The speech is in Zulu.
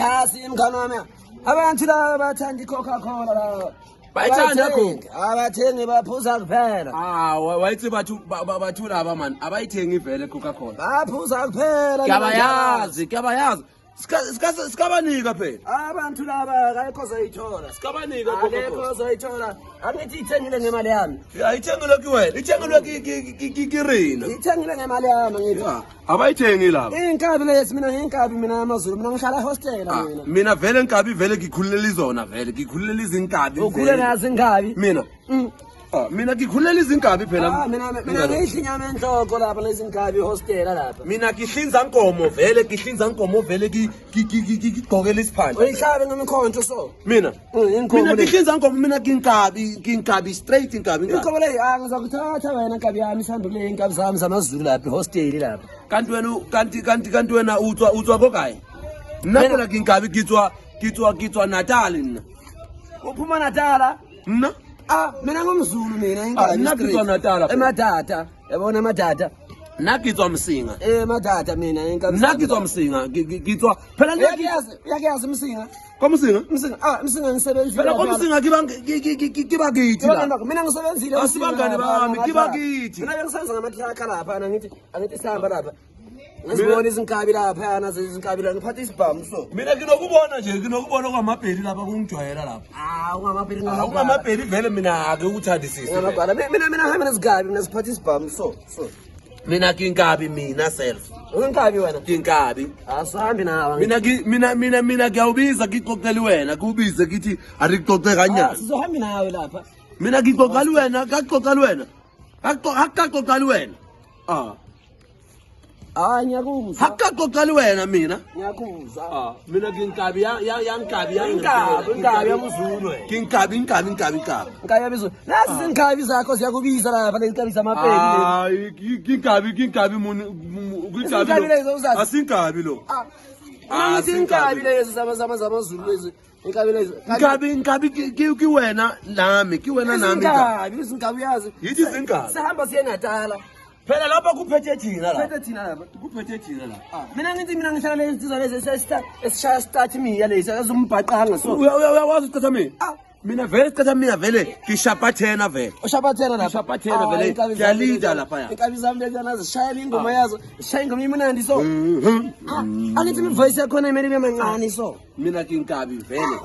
Yazi imngane wami. Abantu laba bathanda iCoca-Cola laba. Bayithanda Coke. Abathengi baphuza kuphela. Wayithi bathu laba man. Abayithengi vele Coca-Cola. Baphuza kuphela. Kuyabayazi. Sikabanika phela. Abantu laba akekho zayithola. Sikabanika Akekho zayithola. Angithi ithengile ngemali yami. Ithengile kuwena. Ithengile kirina. Ithengile ngemali yami ngithi. Abayithengi laba. Inkabi lezi mina amaZulu mina ngihlala hostel mina. Mina vele inkabi vele ngikhulela izona vele. Ngikhulela izinkabi. Ukhule nazi inkabi. Mina. Mina ngikhulela izinkabi phela. Mina ngidla inyama enhloko lapha lezi inkabi hostel lapha. Mina ngihlinza inkomo vele ngigqokela isiphandla. Uyihlabe ngemikhonto so. Mina ngihlinza inkomo mina nginkabi straight inkabi. Inkomo le ngizakuthatha wena inkabi yami isambe kule inkabi zami zamaZulu lapha hostel lapha. Kanti wena utswa kokayi. Mina phela nginkabi ngitswa Natal nina. Uphuma Natal? Nna? Mina ngumZulu mina inkabi. Nakitswa Natal. Emadada, yabona emadada. Nakitswa Msinga. Emadada mina inkabi. Nakitswa Msinga. Ngitswa phela yakiyazi Msinga. Komsinga? Msinga ngisebenzile. Phela komsinga kiba kithi la. Mina ngisebenzile. Asibangani bami kiba kithi. Mina bengisenza ngamathrakha lapha angithi sihamba lapha. Ngizibona izinkabi lapha nazo izinkabi la ngiphatha isibhamu so. Mina nginokubona kwamabheli lapha kungijwayela lapha. Ungamabheli ungamabheli vele mina ake ukuthandisise. Mina hamba nezinkabi mina siphatha isibhamu so. Mina kinkabi mina self. Unkabi wena? Kinkabi. Asihambi nawe. Mina ngiyawubiza ngixoxele wena kubize kithi arixoxe kanyana. Sizohambi nawe lapha. Mina ngixoxele wena, akaxoxele wena. Akaxoxele wena. Ngiyakuzwa. Akaxoxele wena mina. Ngiyakuzwa. Mina kinkabi yankabi yamZulu wena. Kinkabi. Inkabi yamZulu. Nasi izinkabi zakho ziyakubiza lapha lezikabi zamabheli. Kinkabi Izinkabi lezo uzazi. Asinkabi lo. Izinkabi lezo zamaZulu lezi. Inkabi lezo. Inkabi kiwena nami. Izinkabi yazi. Yithi izinkabi. Sihamba siye Natal. Phela lapha kuphethe thina la. Kuphethe thina la. Mina ngihlala lezi insizwa lezi esishaya start miya lezi azumbhaqanga so. Uyawazi ukuthatha mina? Mina vele ukuthatha mina vele ngishaphathena vele. Ushapathena lapha. Ngishaphathena vele ngiyalida lapha ya. Inkabi zami lezi nazo zishayela ingoma yazo. Zishaya ingoma imnandi so. Angithi mi voice yakho na imeli bemancane so. Mina kinkabi vele.